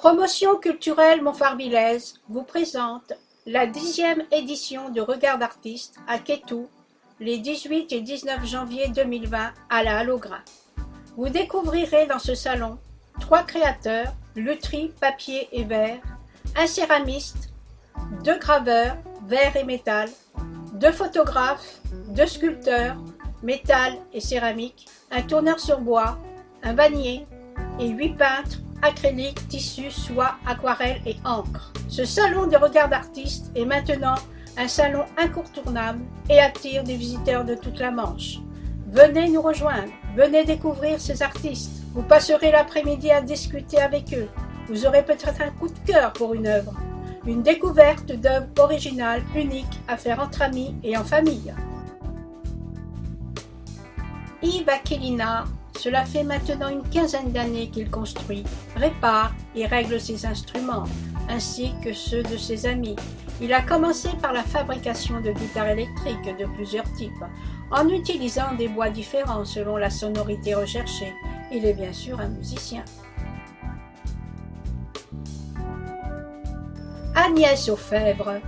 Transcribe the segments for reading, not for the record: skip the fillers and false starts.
Promotion culturelle Montfarvillers vous présente la 10e édition du Regard d'artiste à Quétou, les 18 et 19 janvier 2020 à la Halograin. Vous découvrirez dans ce salon 3 créateurs, lutherie, papier et verre, un céramiste, 2 graveurs, verre et métal, 2 photographes, 2 sculpteurs, métal et céramique, un tourneur sur bois, un vannier et 8 peintres, acrylique, tissu, soie, aquarelle et encre. Ce salon de regard d'artiste est maintenant un salon incontournable et attire des visiteurs de toute la Manche. Venez nous rejoindre, venez découvrir ces artistes. Vous passerez l'après-midi à discuter avec eux. Vous aurez peut-être un coup de cœur pour une œuvre. Une découverte d'œuvres originales, uniques, à faire entre amis et en famille. Yves Aquilina, cela fait maintenant une quinzaine d'années qu'il construit, répare et règle ses instruments, ainsi que ceux de ses amis. Il a commencé par la fabrication de guitares électriques de plusieurs types, en utilisant des bois différents selon la sonorité recherchée. Il est bien sûr un musicien. Agnès Aufèvre,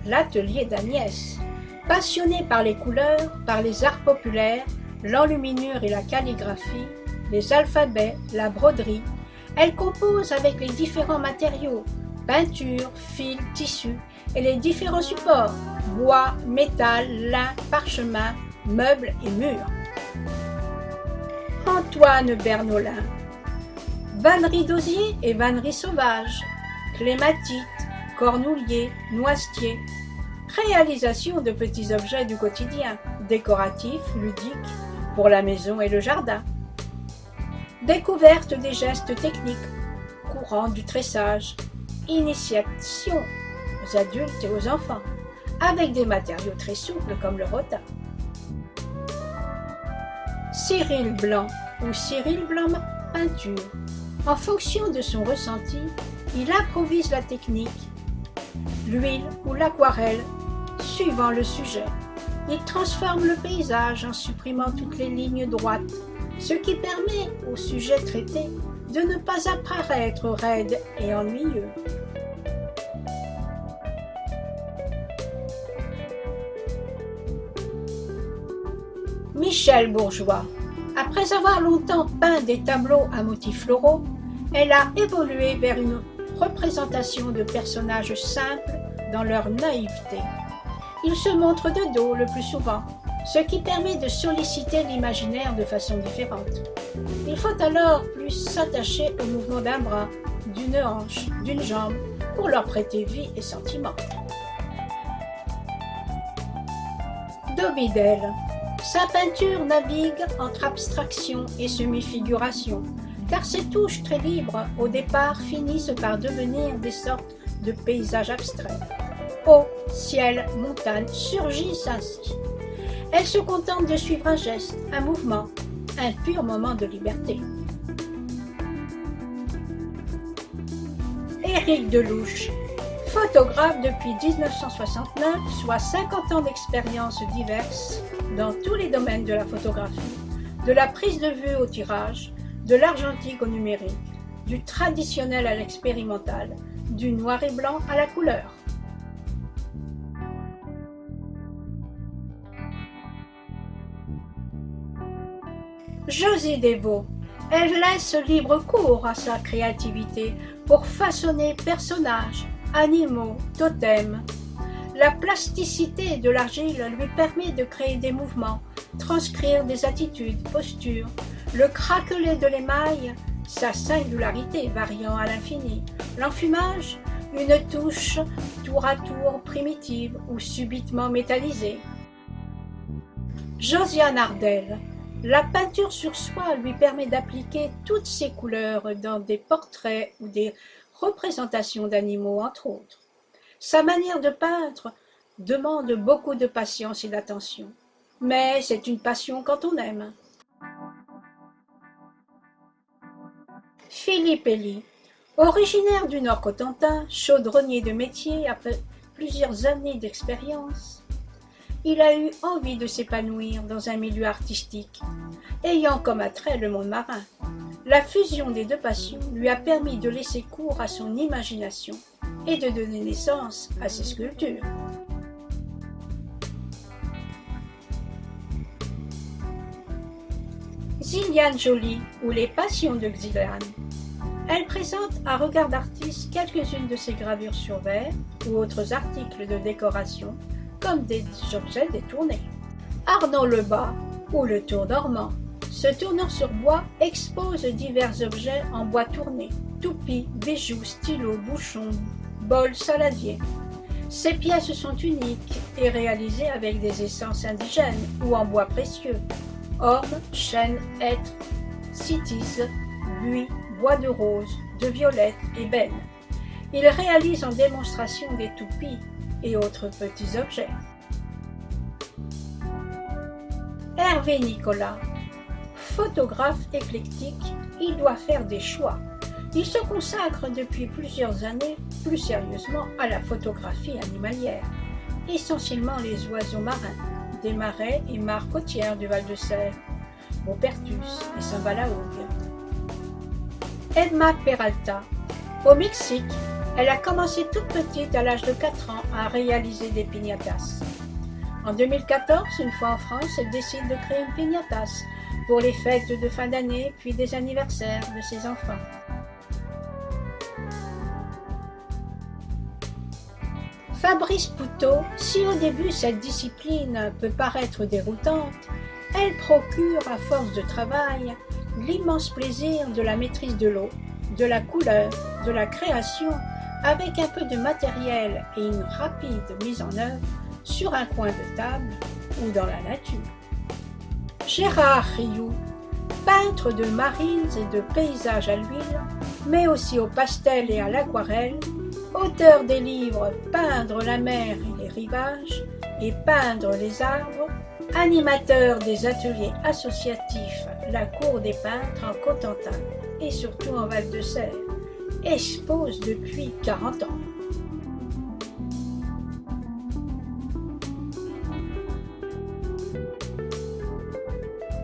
l'atelier d'Agnès. Passionnée par les couleurs, par les arts populaires, l'enluminure et la calligraphie, les alphabets, la broderie, elle compose avec les différents matériaux, peinture, fil, tissu et les différents supports, bois, métal, lin, parchemin, meubles et murs. Antoine Bernolin, vannerie d'osier et vannerie sauvage, clématite, cornoulier, noisetier, réalisation de petits objets du quotidien, décoratifs, ludiques, pour la maison et le jardin. Découverte des gestes techniques, courant du tressage, initiation aux adultes et aux enfants, avec des matériaux très souples comme le rotin. Cyril Blanc ou Cyril Blanc peinture. En fonction de son ressenti, il improvise la technique, l'huile ou l'aquarelle, suivant le sujet. Il transforme le paysage en supprimant toutes les lignes droites, ce qui permet au sujet traité de ne pas apparaître raide et ennuyeux. Michèle Bourgeois. Après avoir longtemps peint des tableaux à motifs floraux, elle a évolué vers une représentation de personnages simples dans leur naïveté. Ils se montrent de dos le plus souvent, ce qui permet de solliciter l'imaginaire de façon différente. Il faut alors plus s'attacher au mouvement d'un bras, d'une hanche, d'une jambe, pour leur prêter vie et sentiment. Dobidel. Sa peinture navigue entre abstraction et semi-figuration, car ses touches très libres au départ finissent par devenir des sortes de paysages abstraits. Eau, ciel, montagne surgissent ainsi. Elle se contente de suivre un geste, un mouvement, un pur moment de liberté. Éric Delouche, photographe depuis 1969, soit 50 ans d'expériences diverses dans tous les domaines de la photographie, de la prise de vue au tirage, de l'argentique au numérique, du traditionnel à l'expérimental, du noir et blanc à la couleur. Josie Devaux, elle laisse libre cours à sa créativité pour façonner personnages, animaux, totems. La plasticité de l'argile lui permet de créer des mouvements, transcrire des attitudes, postures. Le craquelet de l'émail, sa singularité variant à l'infini. L'enfumage, une touche tour à tour primitive ou subitement métallisée. Josiane Ardel. La peinture sur soie lui permet d'appliquer toutes ses couleurs dans des portraits ou des représentations d'animaux, entre autres. Sa manière de peindre demande beaucoup de patience et d'attention. Mais c'est une passion quand on aime. Philippe Elie. Originaire du Nord-Cotentin, chaudronnier de métier après plusieurs années d'expérience, il a eu envie de s'épanouir dans un milieu artistique, ayant comme attrait le monde marin. La fusion des deux passions lui a permis de laisser cours à son imagination et de donner naissance à ses sculptures. Xiliane Joly ou les passions de Xiliane. Elle présente à Regard d'artiste quelques-unes de ses gravures sur verre ou autres articles de décoration comme des objets détournés. Arnaud Lebas ou le tour dormant. Ce tourneur sur bois expose divers objets en bois tourné, toupies, bijoux, stylos, bouchons, bols, saladiers. Ces pièces sont uniques et réalisées avec des essences indigènes ou en bois précieux, orme, chêne, hêtre, cytise, buis, bois de rose, de violette, ébène. Il réalise en démonstration des toupies et autres petits objets. Hervé Nicolas. Photographe éclectique, il doit faire des choix. Il se consacre depuis plusieurs années plus sérieusement à la photographie animalière, essentiellement les oiseaux marins, des marais et mares côtières du Val-de-Sèvres, Maupertus et Saint-Balaougue. Edma Peralta. Au Mexique, elle a commencé toute petite à l'âge de 4 ans à réaliser des piñatas. En 2014, une fois en France, elle décide de créer une piñatas pour les fêtes de fin d'année puis des anniversaires de ses enfants. Fabrice Poutot, si au début cette discipline peut paraître déroutante, elle procure à force de travail l'immense plaisir de la maîtrise de l'eau, de la couleur, de la création avec un peu de matériel et une rapide mise en œuvre sur un coin de table ou dans la nature. Gérard Rioux, peintre de marines et de paysages à l'huile, mais aussi au pastel et à l'aquarelle, auteur des livres Peindre la mer et les rivages et Peindre les arbres, animateur des ateliers associatifs La Cour des Peintres en Cotentin et surtout en Val-de-Sèvres, expose depuis 40 ans.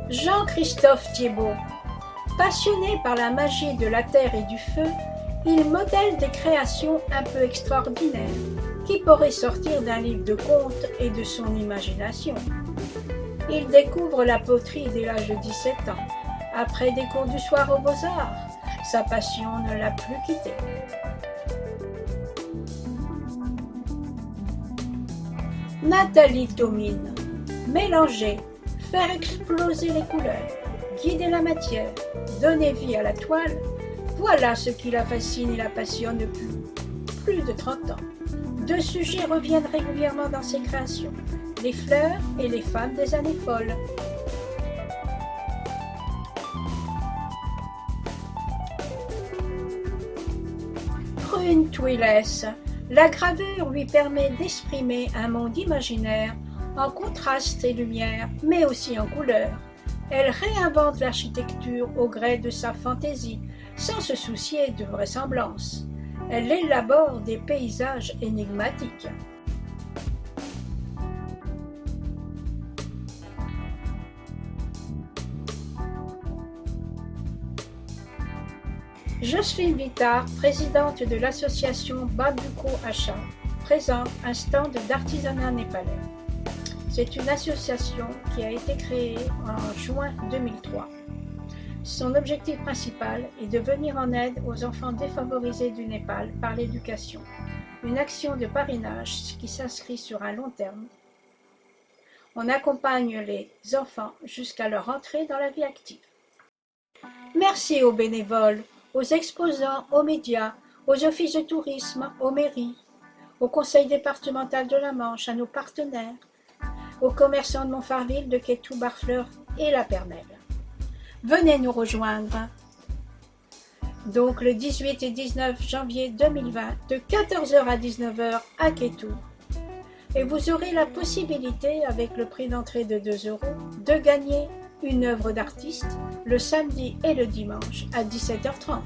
Jean-Christophe Thiebaud. Passionné par la magie de la terre et du feu, il modèle des créations un peu extraordinaires qui pourraient sortir d'un livre de contes et de son imagination. Il découvre la poterie dès l'âge de 17 ans. Après des cours du soir aux Beaux-Arts, sa passion ne l'a plus quitté. Nathalie Thomine. Mélanger, faire exploser les couleurs, guider la matière, donner vie à la toile, voilà ce qui la fascine et la passionne depuis plus de 30 ans. Deux sujets reviennent régulièrement dans ses créations, les fleurs et les femmes des années folles. Prune Twiles. La gravure lui permet d'exprimer un monde imaginaire en contraste et lumière, mais aussi en couleur. Elle réinvente l'architecture au gré de sa fantaisie, sans se soucier de vraisemblance. Elle élabore des paysages énigmatiques. Jocelyne Vittard, présidente de l'association Bambuko Achat, présente un stand d'artisanat népalais. C'est une association qui a été créée en juin 2003. Son objectif principal est de venir en aide aux enfants défavorisés du Népal par l'éducation, une action de parrainage qui s'inscrit sur un long terme. On accompagne les enfants jusqu'à leur entrée dans la vie active. Merci aux bénévoles, aux exposants, aux médias, aux offices de tourisme, aux mairies, au conseil départemental de la Manche, à nos partenaires, aux commerçants de Montfarville, de Quétou, Barfleur et la Pernelle. Venez nous rejoindre. Donc le 18 et 19 janvier 2020, de 14h à 19h à Quétou. Et vous aurez la possibilité, avec le prix d'entrée de 2 €, de gagner une œuvre d'artiste le samedi et le dimanche à 17h30.